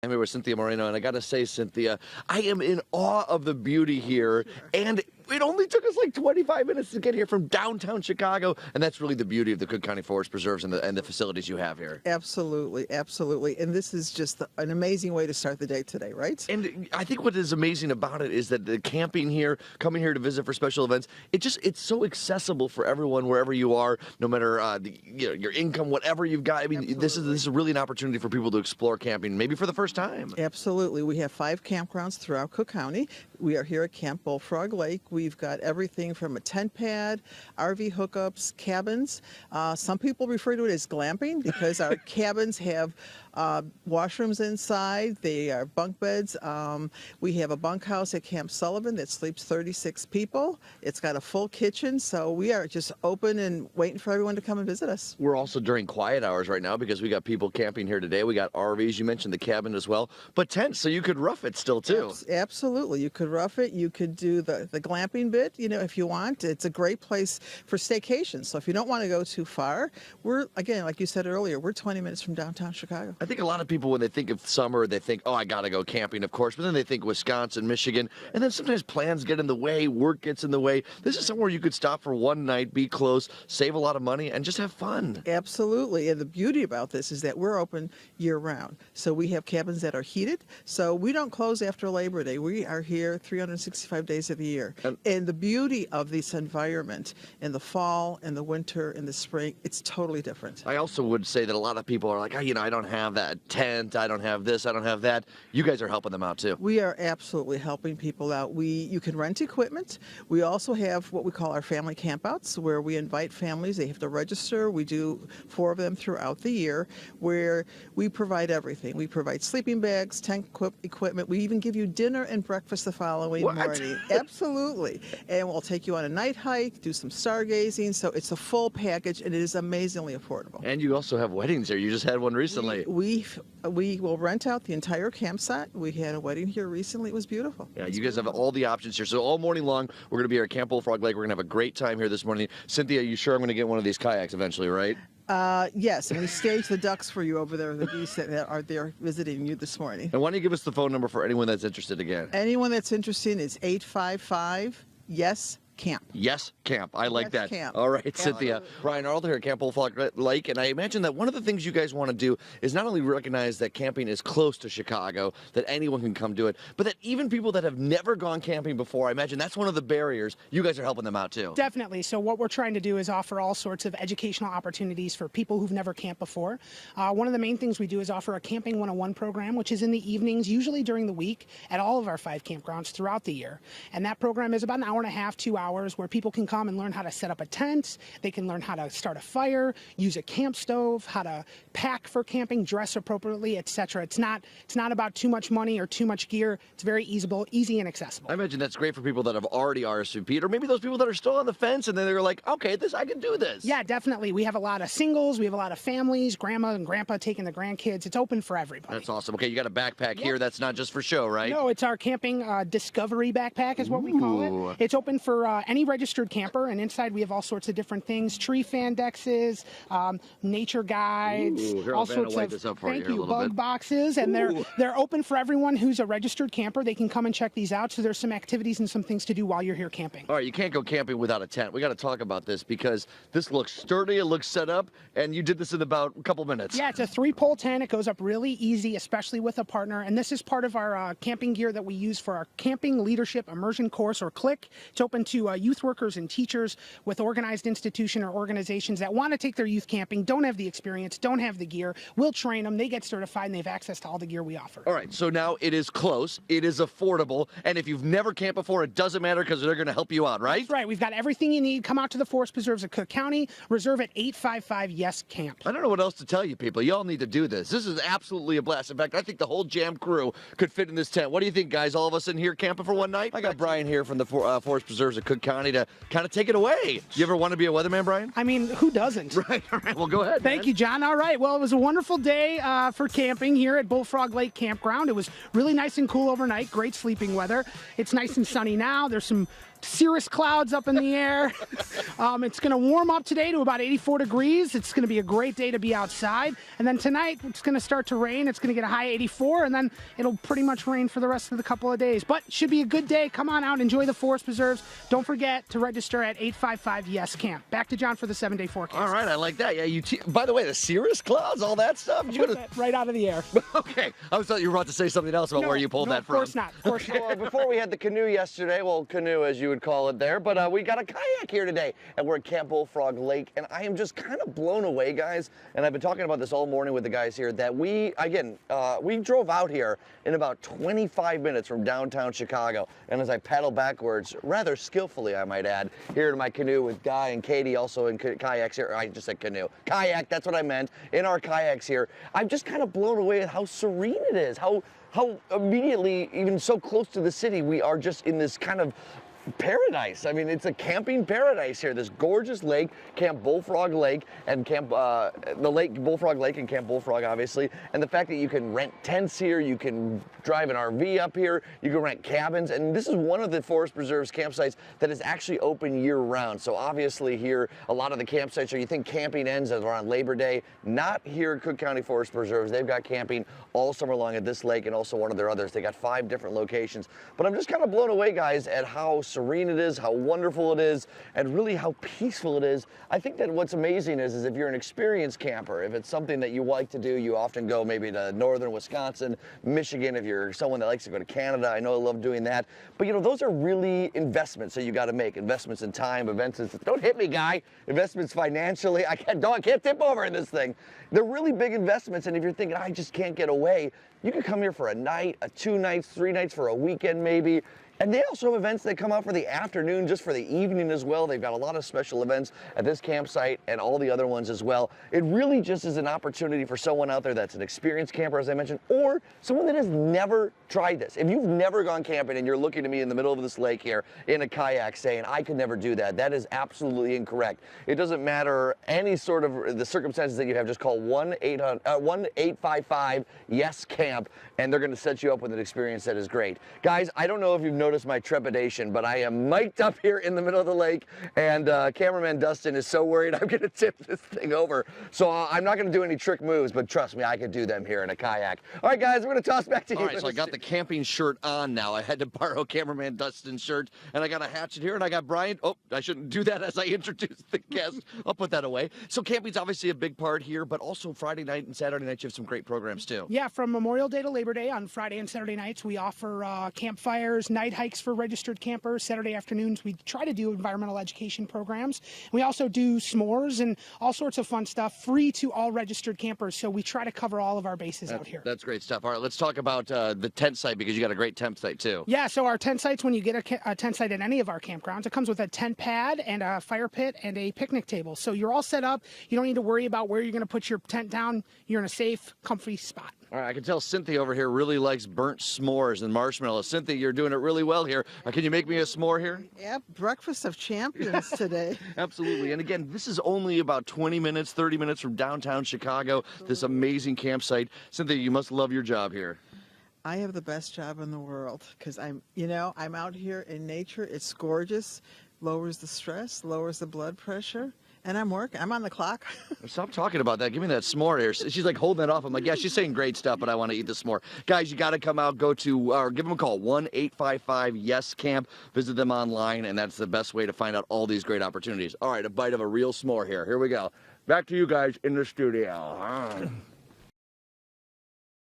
I'm here with Cynthia Moreno, and I got to say, Cynthia, I am in awe of the beauty here, and it only took us like 25 minutes to get here from downtown Chicago, and that's really the beauty of the Cook County Forest Preserves and the facilities you have here. Absolutely, absolutely. And this is just an amazing way to start the day today, right? And I think what is amazing about it is that the camping here, coming here to visit for special events, it's so accessible for everyone wherever you are, no matter your income, whatever you've got. I mean, this is really an opportunity for people to explore camping, maybe for the first time. Absolutely. We have 5 campgrounds throughout Cook County. We are here at Camp Bullfrog Lake. We've got everything from a tent pad, RV hookups, cabins. Some people refer to it as glamping because our cabins have washrooms inside. They are bunk beds. We have a bunkhouse at Camp Sullivan that sleeps 36 people. It's got a full kitchen, so we are just open and waiting for everyone to come and visit us. We're also during quiet hours right now because we got people camping here today. We got RVs. You mentioned the cabin as well, but tents, so you could rough it still too. Absolutely. You could rough it. You could do the glamping bit, if you want. It's a great place for staycation. So if you don't want to go too far, we're, again, like you said earlier, we're 20 minutes from downtown Chicago. I think a lot of people, when they think of summer, they think, oh, I got to go camping, of course, but then they think Wisconsin, Michigan, and then sometimes plans get in the way, work gets in the way. This is somewhere you could stop for one night, be close, save a lot of money, and just have fun. Absolutely. And the beauty about this is that we're open year-round. So we have cabins that are heated, so we don't close after Labor Day. We are here 365 days of the year. And the beauty of this environment in the fall, in the winter, in the spring, it's totally different. I also would say that a lot of people are like, oh, I don't have that tent, I don't have this, I don't have that. You guys are helping them out too. We are absolutely helping people out. You can rent equipment. We also have what we call our family campouts, where we invite families. They have to register. We do 4 of them throughout the year, where we provide everything. We provide sleeping bags, tent equipment. We even give you dinner and breakfast the following morning. Absolutely. And we'll take you on a night hike, do some stargazing. So it's a full package, and it is amazingly affordable. And you also have weddings here. You just had one recently. We will rent out the entire campsite. We had a wedding here recently. It was beautiful. Yeah, you guys have all the options here. So all morning long, we're going to be here at Camp Bullfrog Lake. We're going to have a great time here this morning. Cynthia, you sure I'm going to get one of these kayaks eventually, right? Yes, and we staged the ducks for you over there, the geese that are there visiting you this morning. And why don't you give us the phone number for anyone that's interested again? Anyone that's interested is 855-YES Camp. Yes, Camp. I like that. Camp. All right, Cynthia. Brian Arnold here at Camp Bullfrog Lake, and I imagine that one of the things you guys want to do is not only recognize that camping is close to Chicago, that anyone can come do it, but that even people that have never gone camping before, I imagine that's one of the barriers. You guys are helping them out too. Definitely. So what we're trying to do is offer all sorts of educational opportunities for people who've never camped before. One of the main things we do is offer a Camping 101 program, which is in the evenings, usually during the week, at all of our 5 campgrounds throughout the year. And that program is about an hour and a half, 2 hours, where people can come and learn how to set up a tent. They can learn how to start a fire, use a camp stove, how to pack for camping, dress appropriately, etc. It's not about too much money or too much gear. It's very easy and accessible. I imagine that's great for people that have already RSVP'd, or maybe those people that are still on the fence and then they're like, okay, I can do this. Yeah, definitely. We have a lot of singles. We have a lot of families, grandma and grandpa taking the grandkids. It's open for everybody. That's awesome. Okay, you got a backpack here. That's not just for show, right? No, it's our camping discovery backpack is what we call it. It's open for any registered camper, and inside we have all sorts of different things: tree fan dexes, nature guides, here, all sorts light of this up for you here a little bug bit. boxes, and they're open for everyone who's a registered camper. They can come and check these out. So there's some activities and some things to do while you're here camping. All right, you can't go camping without a tent. We got to talk about this because this looks sturdy, it looks set up, and you did this in about a couple minutes. Yeah, it's a 3-pole tent. It goes up really easy, especially with a partner. And this is part of our camping gear that we use for our Camping Leadership Immersion Course, or CLIC. It's open to youth workers and teachers with organized institution or organizations that want to take their youth camping, don't have the experience, don't have the gear. We'll train them. They get certified, and they have access to all the gear we offer. All right, so now it is close, it is affordable, and if you've never camped before, it doesn't matter because they're going to help you out, right? That's right. We've got everything you need. Come out to the Forest Preserves of Cook County. Reserve at 855-YES-CAMP. I don't know what else to tell you, people. Y'all need to do this. This is absolutely a blast. In fact, I think the whole Jam crew could fit in this tent. What do you think, guys? All of us in here camping for one night? I got Brian here from the Forest Preserves of Cook County to kind of take it away. You ever want to be a weatherman, Brian? I mean, who doesn't? Right. All right. Well, go ahead. Thank you, John. All right. Well, it was a wonderful day for camping here at Bullfrog Lake Campground. It was really nice and cool overnight. Great sleeping weather. It's nice and sunny now. There's some cirrus clouds up in the air. It's going to warm up today to about 84 degrees. It's going to be a great day to be outside. And then tonight, it's going to start to rain. It's going to get a high 84, and then it'll pretty much rain for the rest of the couple of days. But should be a good day. Come on out, enjoy the forest preserves. Don't forget to register at 855-YES-CAMP. Back to John for the 7-day forecast. All right, I like that. Yeah, by the way, the cirrus clouds, all that stuff. Right out of the air. Okay, I thought you were about to say something else about where you pulled that from. Of course not. Of course not. Well, before we had the canoe yesterday, well, canoe as you would call it there, but we got a kayak here today, and we're at Camp Bullfrog Lake, and I am just kind of blown away, guys, and I've been talking about this all morning with the guys here, that we drove out here in about 25 minutes from downtown Chicago, and as I paddle backwards, rather skillfully, I might add, here in my canoe with Guy and Katie, also in kayaks here. I just said canoe. Kayak, that's what I meant. In our kayaks here, I'm just kind of blown away at how serene it is, how immediately, even so close to the city, we are just in this kind of paradise. I mean, it's a camping paradise here. This gorgeous lake, Camp Bullfrog Lake, and the lake Bullfrog Lake and Camp Bullfrog, obviously. And the fact that you can rent tents here, you can drive an RV up here, you can rent cabins, and this is one of the Forest Preserve's campsites that is actually open year-round. So obviously here, a lot of the campsites, or you think camping ends around Labor Day, not here at Cook County Forest Preserves. They've got camping all summer long at this lake and also one of their others. They got 5 different locations. But I'm just kind of blown away, guys, at how serene it is, how wonderful it is, and really how peaceful it is. I think that what's amazing is if you're an experienced camper, if it's something that you like to do, you often go maybe to northern Wisconsin, Michigan, if you're someone that likes to go to Canada. I know I love doing that. But you know, those are really investments that you got to make. Investments in time, don't hit me, Guy. Investments financially. I can't tip over in this thing. They're really big investments, and if you're thinking, I just can't get away, you can come here for a night, 2 nights, 3 nights, for a weekend maybe. And they also have events that come out for the afternoon, just for the evening as well. They've got a lot of special events at this campsite and all the other ones as well. It really just is an opportunity for someone out there that's an experienced camper, as I mentioned, or someone that has never tried this. If you've never gone camping and you're looking at me in the middle of this lake here in a kayak saying, I could never do that, that is absolutely incorrect. It doesn't matter any sort of the circumstances that you have, just call 1-855-YES-CAMP, and they're going to set you up with an experience that is great. Guys, I don't know if you've noticed my trepidation, but I am mic'd up here in the middle of the lake, and cameraman Dustin is so worried I'm going to tip this thing over. So I'm not going to do any trick moves, but trust me, I could do them here in a kayak. All right, guys, we're going to toss back to you. All right, so I got the camping shirt on now. I had to borrow cameraman Dustin's shirt, and I got a hatchet here, and I got Brian. Oh, I shouldn't do that as I introduce the guest. I'll put that away. So camping's obviously a big part here, but also Friday night and Saturday night you have some great programs too. Yeah, from Memorial Day to Labor Day on Friday and Saturday nights, we offer campfires, night hikes for registered campers. Saturday afternoons, we try to do environmental education programs. We also do s'mores and all sorts of fun stuff, free to all registered campers. So we try to cover all of our bases out here. That's great stuff. All right, let's talk about the tent site, because you got a great tent site too. Yeah, so our tent sites, when you get a tent site at any of our campgrounds, it comes with a tent pad and a fire pit and a picnic table. So you're all set up. You don't need to worry about where you're going to put your tent down. You're in a safe, comfy spot. All right, I can tell Cynthia over here really likes burnt s'mores and marshmallows. Cynthia, you're doing it really well here. Can you make me a s'more here? Yep, breakfast of champions today. Absolutely. And again, this is only about 20 minutes, 30 minutes from downtown Chicago, this amazing campsite. Cynthia, you must love your job here. I have the best job in the world because I'm out here in nature. It's gorgeous, lowers the stress, lowers the blood pressure. And I'm working. I'm on the clock. Stop talking about that. Give me that s'more here. She's like holding that off. I'm like, yeah, she's saying great stuff, but I want to eat the s'more. Guys, you got to come out. Go to, or give them a call, 1-855-YES-CAMP. Visit them online, and that's the best way to find out all these great opportunities. All right, a bite of a real s'more here. Here we go. Back to you guys in the studio.